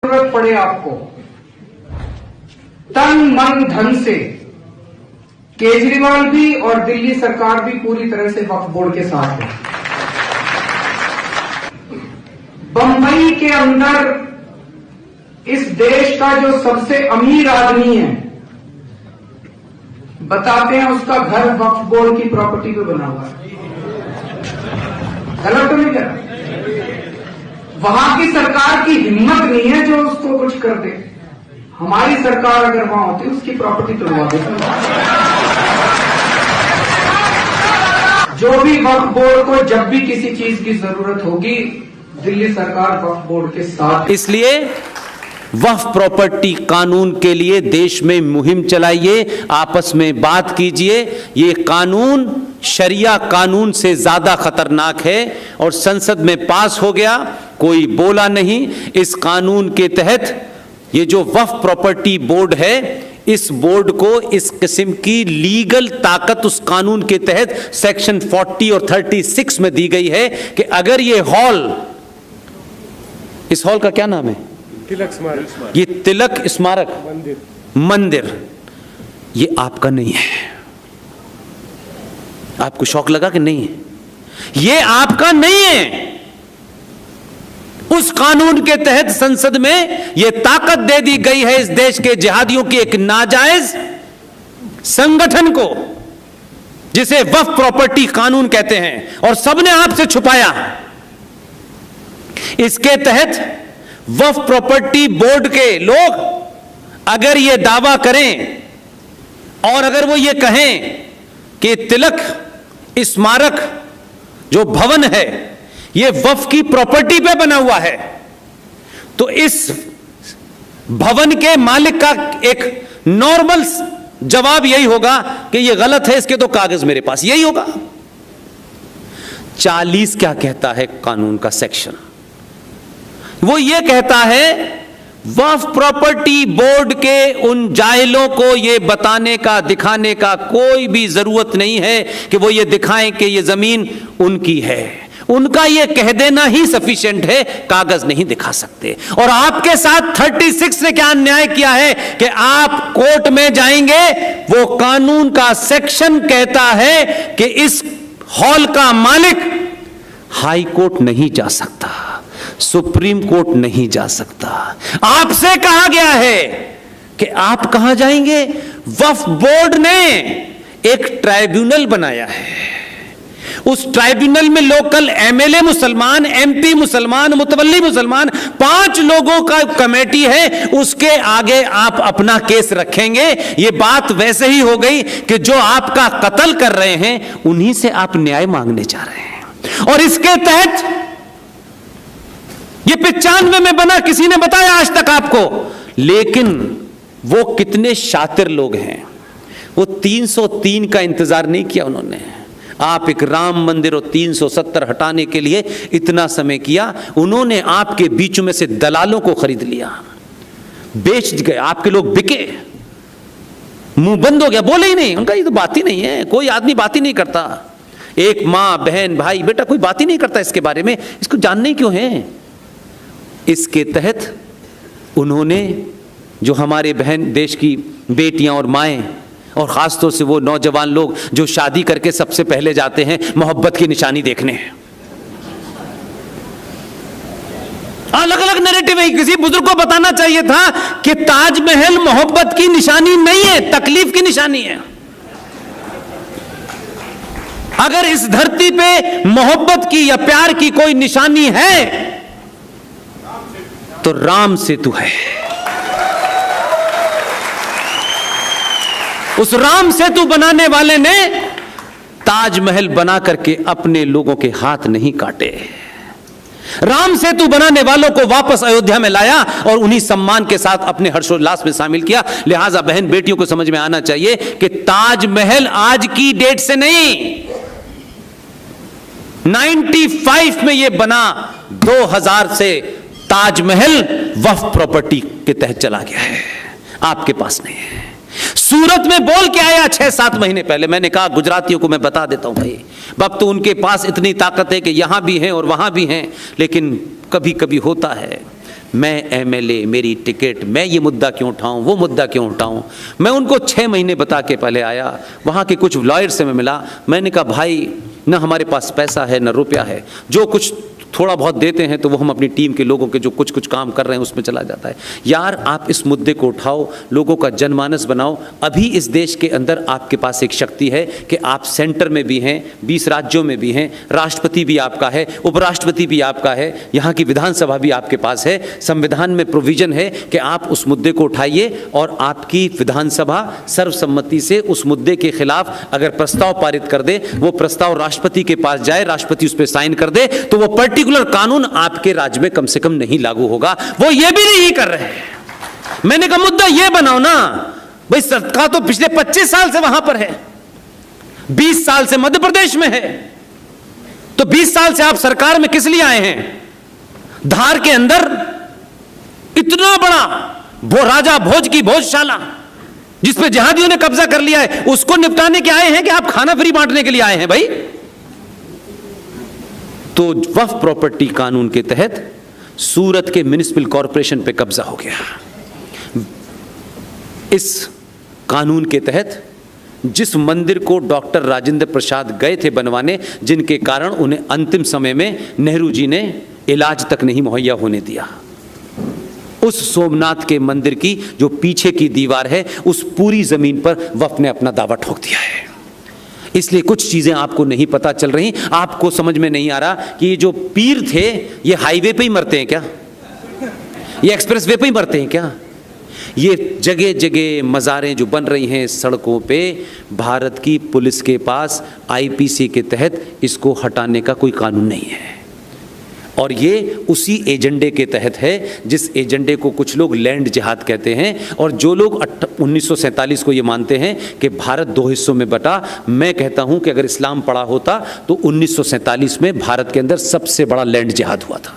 जरूरत पड़े आपको तन मन धन से केजरीवाल भी और दिल्ली सरकार भी पूरी तरह से वक्फ बोर्ड के साथ है। बंबई के अंदर इस देश का जो सबसे अमीर आदमी है, बताते हैं उसका घर वक्फ बोर्ड की प्रॉपर्टी पे बना हुआ है। गलत तो नहीं कर रहा? वहां की सरकार की हिम्मत नहीं है जो उसको कुछ कर दे। हमारी सरकार अगर वहां होती उसकी प्रॉपर्टी तोड़वा देती। जो भी वक्फ बोर्ड को जब भी किसी चीज की जरूरत होगी, दिल्ली सरकार वक्फ बोर्ड के साथ। इसलिए वक्फ प्रॉपर्टी कानून के लिए देश में मुहिम चलाइए, आपस में बात कीजिए। ये कानून शरिया कानून से ज्यादा खतरनाक है और संसद में पास हो गया, कोई बोला नहीं। इस कानून के तहत ये जो वक्फ प्रॉपर्टी बोर्ड है, इस बोर्ड को इस किस्म की लीगल ताकत उस कानून के तहत सेक्शन 40 और 36 में दी गई है कि अगर ये हॉल, इस हॉल का क्या नाम है? तिलक स्मारक। ये तिलक स्मारक मंदिर ये आपका नहीं है। आपको शौक लगा कि नहीं है? ये आपका नहीं है। उस कानून के तहत संसद में यह ताकत दे दी गई है इस देश के जिहादियों के एक नाजायज संगठन को, जिसे वक्फ प्रॉपर्टी कानून कहते हैं, और सबने आपसे छुपाया। इसके तहत वक्फ प्रॉपर्टी बोर्ड के लोग अगर यह दावा करें और अगर वो ये कहें कि तिलक स्मारक जो भवन है ये वक्फ की प्रॉपर्टी पे बना हुआ है, तो इस भवन के मालिक का एक नॉर्मल जवाब यही होगा कि ये गलत है, इसके तो कागज मेरे पास, यही होगा। 40 क्या कहता है कानून का सेक्शन? वो ये कहता है वक्फ प्रॉपर्टी बोर्ड के उन जाहिलों को ये बताने का, दिखाने का कोई भी जरूरत नहीं है कि वो ये दिखाएं कि ये जमीन उनकी है। उनका ये कह देना ही सफिशिएंट है, कागज नहीं दिखा सकते। और आपके साथ 36 ने क्या अन्याय किया है कि आप कोर्ट में जाएंगे, वो कानून का सेक्शन कहता है कि इस हॉल का मालिक हाई कोर्ट नहीं जा सकता, सुप्रीम कोर्ट नहीं जा सकता। आपसे कहा गया है कि आप कहां जाएंगे? वक्फ बोर्ड ने एक ट्राइब्यूनल बनाया है। उस ट्राइब्यूनल में लोकल एमएलए मुसलमान, एमपी मुसलमान, मुतवल्ली मुसलमान, 5 लोगों का कमेटी है। उसके आगे आप अपना केस रखेंगे। ये बात वैसे ही हो गई कि जो आपका कत्ल कर रहे हैं उन्हीं से आप न्याय मांगने जा रहे हैं। और इसके तहत ये 95 में बना, किसी ने बताया आज तक आपको? लेकिन वो कितने शातिर लोग हैं, वो 303 का इंतजार नहीं किया उन्होंने। आप एक राम मंदिर और 370 हटाने के लिए इतना समय किया। उन्होंने आपके बीच में से दलालों को खरीद लिया, बेच गए। आपके लोग बिके, मुंह बंद हो गया, बोले ही नहीं। उनका ये तो बात ही नहीं है, कोई आदमी बात ही नहीं करता। एक माँ, बहन, भाई, बेटा कोई बात ही नहीं करता इसके बारे में, इसको जानने क्यों है? इसके तहत उन्होंने जो हमारे बहन, देश की बेटियां और माएं, और खासतौर से वो नौजवान लोग जो शादी करके सबसे पहले जाते हैं मोहब्बत की निशानी देखने, अलग अलग नैरेटिव है। किसी बुजुर्ग को बताना चाहिए था कि ताजमहल मोहब्बत की निशानी नहीं है, तकलीफ की निशानी है। अगर इस धरती पे मोहब्बत की या प्यार की कोई निशानी है तो राम सेतु है। उस राम सेतु बनाने वाले ने ताजमहल बना करके अपने लोगों के हाथ नहीं काटे। राम सेतु बनाने वालों को वापस अयोध्या में लाया और उन्हीं सम्मान के साथ अपने हर्षोल्लास में शामिल किया। लिहाजा बहन बेटियों को समझ में आना चाहिए कि ताजमहल आज की डेट से नहीं, 95 में यह बना, 2000 से ताजमहल वक्फ प्रॉपर्टी के तहत चला गया है, आपके पास नहीं है। सूरत में बोल के आया 6-7 महीने पहले। मैंने कहा गुजरातियों को मैं बता देता हूं भाई, अब तो उनके पास इतनी ताकत है कि यहां भी हैं और वहां भी हैं, लेकिन कभी कभी होता है मैं एमएलए, मेरी टिकट, मैं ये मुद्दा क्यों उठाऊं, वो मुद्दा क्यों उठाऊं। मैं उनको 6 महीने बता के पहले आया, वहाँ के कुछ लॉयर से मैं मिला, मैंने कहा भाई न हमारे पास पैसा है न रुपया है, जो कुछ थोड़ा बहुत देते हैं तो वो हम अपनी टीम के लोगों के जो कुछ कुछ काम कर रहे हैं उसमें चला जाता है। यार आप इस मुद्दे को उठाओ, लोगों का जनमानस बनाओ। अभी इस देश के अंदर आपके पास एक शक्ति है कि आप सेंटर में भी हैं, 20 राज्यों में भी हैं, राष्ट्रपति भी आपका है, उपराष्ट्रपति भी आपका है, यहाँ की विधानसभा भी आपके पास है, संविधान में प्रोविजन है कि आप उस मुद्दे को उठाइए और आपकी विधानसभा सर्वसम्मति से उस मुद्दे के खिलाफ अगर प्रस्ताव पारित कर दे, वो प्रस्ताव राष्ट्रपति के पास जाए, राष्ट्रपति उस पर साइन कर दे, तो वो पर्टिकुलर कानून आपके राज्य में कम से कम नहीं लागू होगा। वो ये भी नहीं कर रहे हैं। मैंने कहा मुद्दा ये बनाओ ना भाई, सरकार तो पिछले 25 साल से वहां पर है, 20 साल से मध्य प्रदेश में है, तो 20 साल से आप सरकार में किस लिए आए हैं? धार के अंदर इतना बड़ा राजा भोज की भोजशाला जिसपे जिहादियों ने कब्जा कर लिया है, उसको निपटाने के आए हैं कि आप खाना फ्री बांटने के लिए आए हैं भाई? तो वक्फ प्रॉपर्टी कानून के तहत सूरत के म्युनिसिपल कॉरपोरेशन पे कब्जा हो गया। इस कानून के तहत जिस मंदिर को डॉक्टर राजेंद्र प्रसाद गए थे बनवाने, जिनके कारण उन्हें अंतिम समय में नेहरू जी ने इलाज तक नहीं मुहैया होने दिया, उस सोमनाथ के मंदिर की जो पीछे की दीवार है, उस पूरी जमीन पर वक्फ ने अपना दावा ठोक दिया है। इसलिए कुछ चीजें आपको नहीं पता चल रही, आपको समझ में नहीं आ रहा कि ये जो पीर थे ये हाईवे पे ही मरते हैं क्या, ये एक्सप्रेस वे पे ही मरते हैं क्या? ये जगह जगह मज़ारें जो बन रही हैं सड़कों पे, भारत की पुलिस के पास आईपीसी के तहत इसको हटाने का कोई कानून नहीं है। और ये उसी एजेंडे के तहत है जिस एजेंडे को कुछ लोग लैंड जिहाद कहते हैं, और जो लोग 1947 को ये मानते हैं कि भारत 2 हिस्सों में बटा। मैं कहता हूं कि अगर इस्लाम पड़ा होता तो 1947 में भारत के अंदर सबसे बड़ा लैंड जिहाद हुआ था।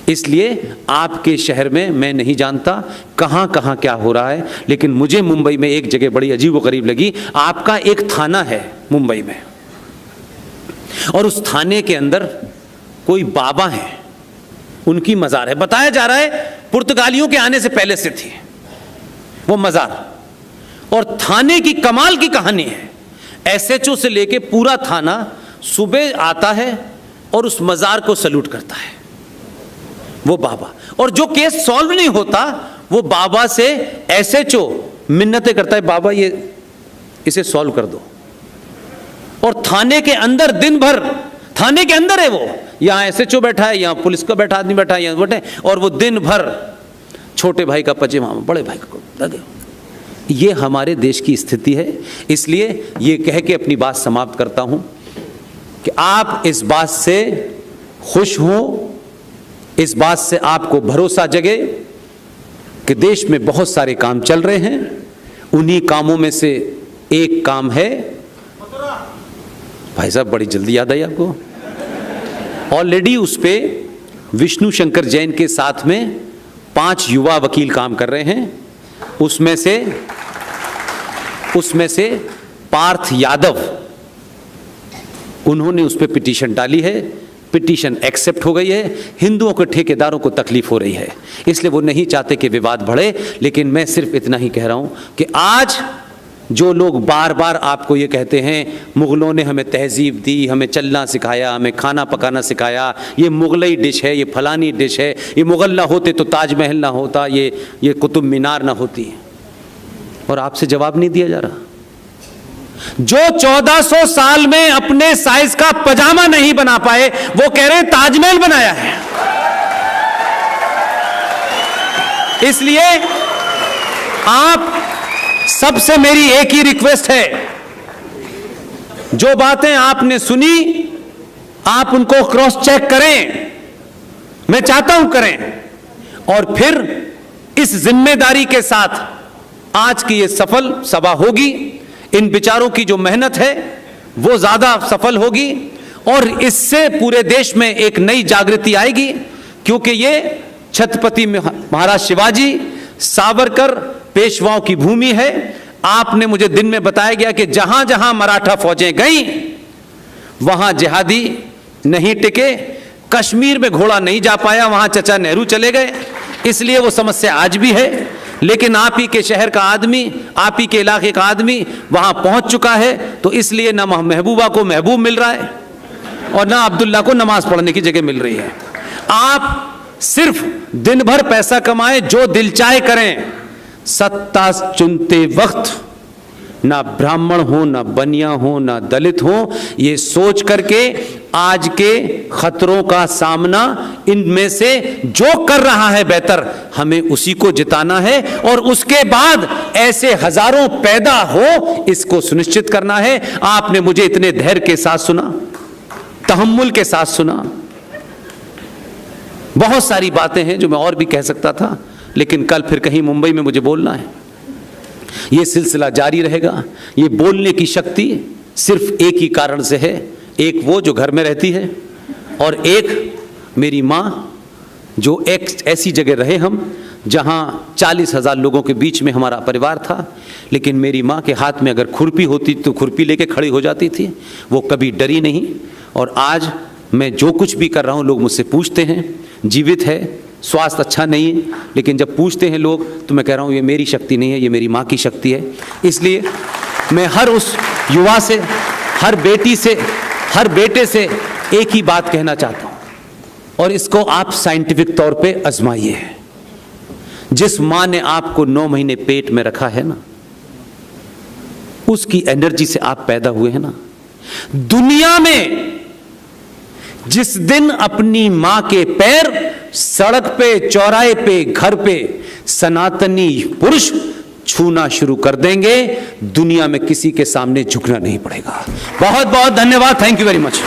इसलिए आपके शहर में मैं नहीं जानता कहां कहां क्या हो रहा है, लेकिन मुझे मुंबई में एक जगह बड़ी अजीब व गरीब लगी। आपका एक थाना है मुंबई में, और उस थाने के अंदर कोई बाबा हैं, उनकी मज़ार है। बताया जा रहा है पुर्तगालियों के आने से पहले से थी वो मज़ार। और थाने की कमाल की कहानी है, एसएचओ से लेके पूरा थाना सुबह आता है और उस मज़ार को सल्यूट करता है वो बाबा। और जो केस सॉल्व नहीं होता वो बाबा से एसएचओ मिन्नतें करता है, बाबा ये इसे सॉल्व कर दो। और थाने के अंदर दिन भर, थाने के अंदर है वो, यहाँ एसएचओ बैठा है, यहाँ पुलिस का बैठा आदमी बैठा है, यहाँ बैठे, और वो दिन भर छोटे भाई का पजेमा, बड़े भाई को लगे। ये हमारे देश की स्थिति है। इसलिए ये कह के अपनी बात समाप्त करता हूं कि आप इस बात से खुश हो, इस बात से आपको भरोसा जगे कि देश में बहुत सारे काम चल रहे हैं। उन्हीं कामों में से एक काम है, भाई साहब बड़ी जल्दी याद आई आपको, ऑलरेडी उस पे विष्णु शंकर जैन के साथ में 5 युवा वकील काम कर रहे हैं। उसमें से पार्थ यादव, उन्होंने उस पे पिटीशन डाली है, पिटीशन एक्सेप्ट हो गई है। हिंदुओं के ठेकेदारों को तकलीफ हो रही है, इसलिए वो नहीं चाहते कि विवाद बढ़े। लेकिन मैं सिर्फ इतना ही कह रहा हूं कि आज जो लोग बार बार आपको ये कहते हैं मुग़लों ने हमें तहजीब दी, हमें चलना सिखाया, हमें खाना पकाना सिखाया, ये मुग़लई डिश है, ये फलानी डिश है, ये मुग़ल ना होते तो ताजमहल ना होता, ये कुतुब मीनार ना होती, और आपसे जवाब नहीं दिया जा रहा। जो 1400 साल में अपने साइज का पजामा नहीं बना पाए वो कह रहे हैं ताजमहल बनाया है। इसलिए आप सबसे मेरी एक ही रिक्वेस्ट है, जो बातें आपने सुनी आप उनको क्रॉस चेक करें, मैं चाहता हूं करें, और फिर इस जिम्मेदारी के साथ आज की ये सफल सभा होगी। इन विचारों की जो मेहनत है वो ज्यादा सफल होगी, और इससे पूरे देश में एक नई जागृति आएगी, क्योंकि ये छत्रपति महाराज शिवाजी, सावरकर, पेशवाओं की भूमि है। आपने मुझे दिन में बताया गया कि जहां जहां मराठा फौजें गईं वहां जिहादी नहीं टिके, कश्मीर में घोड़ा नहीं जा पाया, वहां चचा नेहरू चले गए, इसलिए वो समस्या आज भी है। लेकिन आप ही के शहर का आदमी, आप ही के इलाके का आदमी वहां पहुंच चुका है, तो इसलिए ना महबूबा को महबूब मिल रहा है और ना अब्दुल्ला को नमाज पढ़ने की जगह मिल रही है। आप सिर्फ दिन भर पैसा कमाएं, जो दिल चाहे करें, सत्ता चुनते वक्त ना ब्राह्मण हो, ना बनिया हो, ना दलित हो, ये सोच करके आज के खतरों का सामना इनमें से जो कर रहा है बेहतर, हमें उसी को जिताना है और उसके बाद ऐसे हजारों पैदा हो, इसको सुनिश्चित करना है। आपने मुझे इतने धैर्य के साथ सुना, तहम्मुल के साथ सुना। बहुत सारी बातें हैं जो मैं और भी कह सकता था, लेकिन कल फिर कहीं मुंबई में मुझे बोलना है। यह सिलसिला जारी रहेगा। ये बोलने की शक्ति सिर्फ एक ही कारण से है, एक वो जो घर में रहती है और एक मेरी माँ, जो एक ऐसी जगह रहे हम जहाँ 40,000 लोगों के बीच में हमारा परिवार था, लेकिन मेरी माँ के हाथ में अगर खुरपी होती तो खुरपी लेके खड़ी हो जाती थी, वो कभी डरी नहीं। और आज मैं जो कुछ भी कर रहा हूँ, लोग मुझसे पूछते हैं, जीवित है, स्वास्थ्य अच्छा नहीं है, लेकिन जब पूछते हैं लोग तो मैं कह रहा हूँ ये मेरी शक्ति नहीं है, ये मेरी माँ की शक्ति है। इसलिए मैं हर उस युवा से, हर बेटी से, हर बेटे से एक ही बात कहना चाहता हूँ, और इसको आप साइंटिफिक तौर पे आजमाइए। जिस माँ ने आपको 9 महीने पेट में रखा है ना, उसकी एनर्जी से आप पैदा हुए हैं ना। दुनिया में जिस दिन अपनी मां के पैर सड़क पे, चौराहे पे, घर पे सनातनी पुरुष छूना शुरू कर देंगे, दुनिया में किसी के सामने झुकना नहीं पड़ेगा। बहुत बहुत धन्यवाद। Thank you very much.